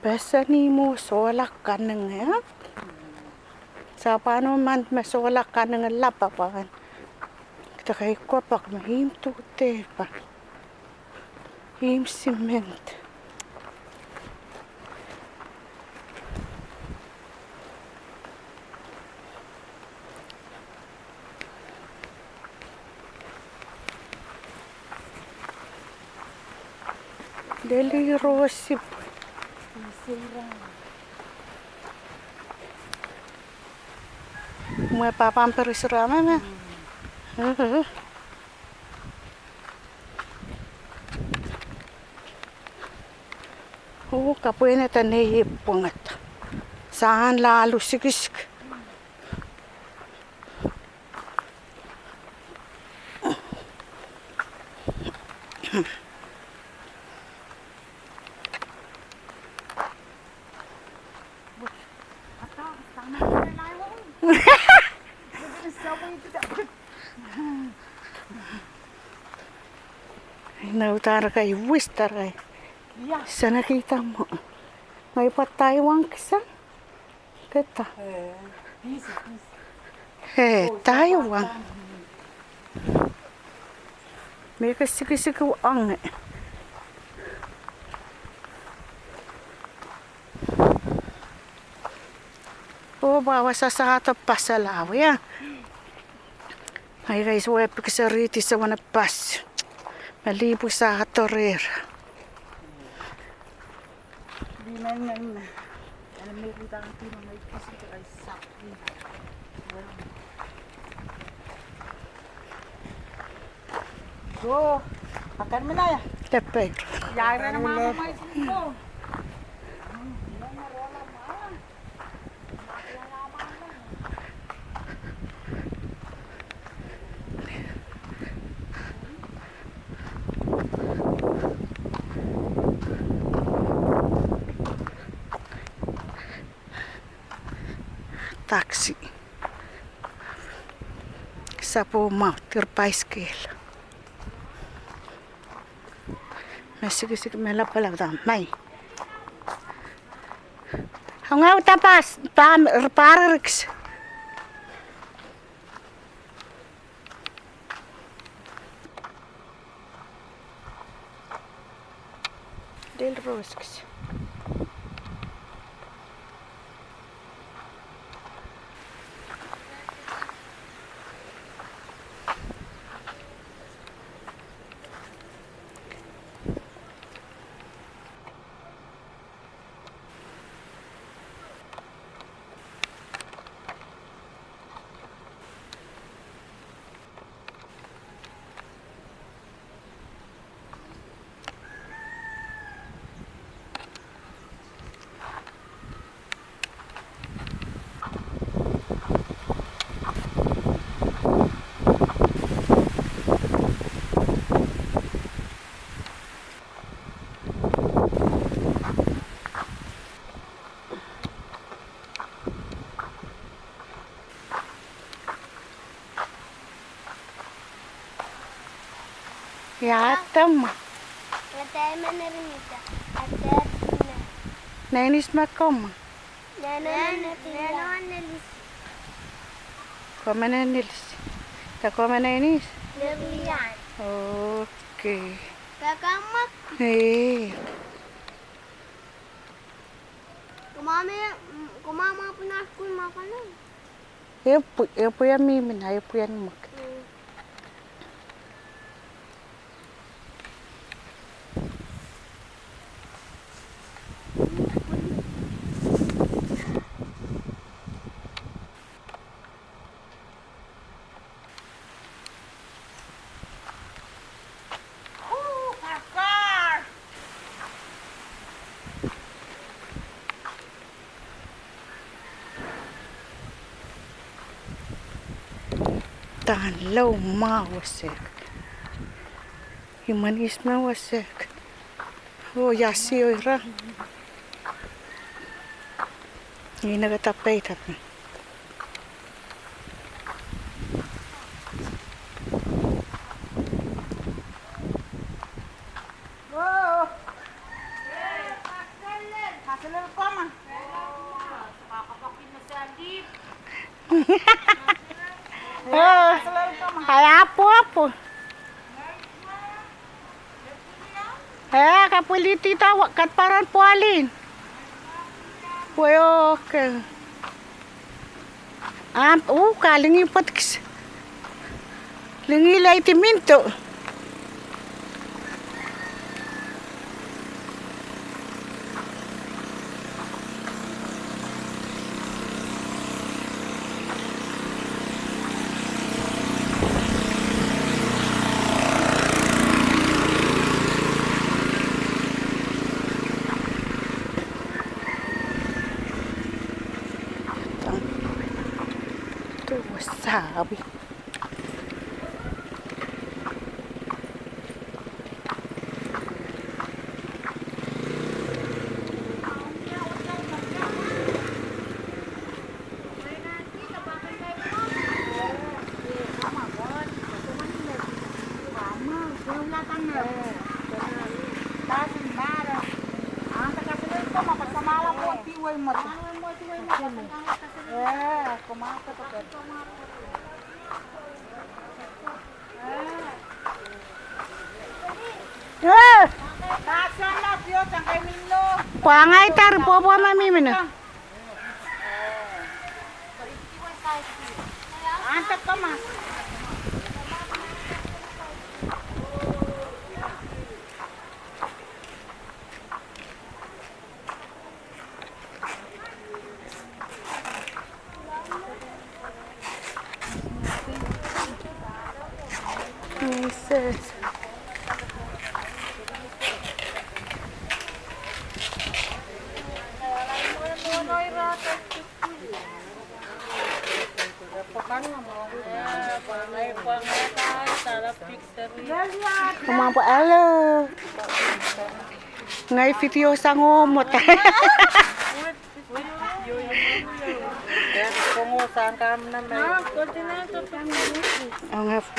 Besa ni mo solak kaneng ya. Sa paano man masolak kaneng lapa pa. Kita kay kopak mahim tute pa. Him cement. Deli rosip. Mau pampir serama mah. Oh, kapuin na tanay pungat. Saan lalo sikisik. Nautara kayo, wistar kayo. Sana kita mo. May patayawang kisa. Kita. Taiwan. May kasik-kasik ang oh, bawa sa atap pasalaw ya. Ay guys, wala pikasariti sa wana pas. Malibo sa atorer. Di man yan. Alam mo kita ang tino may kasi ay sakti. So, akan mo na ya. Lepek. Yara na mama may sino. Taksi. Sa po mau terpaiskil. Masig-sig mela pala tam mai. Hangaw tapas tam parks. Del rosks. Yatam. Katay man na rin ito. Atat na. Nainis makom. Nanalis. Koma na nils. Ta koma na inis. Lilian. Okay. Kakamak. Hey. Kumama po na school makalang. Epo yan mimin. Epo yan mak. Tahan low ma wasek. Humanis na wasek. Oh, yasi ora. Ini nagatapay tapi. Hasilin Hay apa-apa. Kapuliti tawak kat paran pualin. Puyo ke. Kalingi patkis. Lingi lai timinto. Tuh wasabi. Pangai tar popo mami mana? Antap ka mas. Jesus. Kumampo ala. Ngai video sa ngomot. Pungusan kam na may. Ang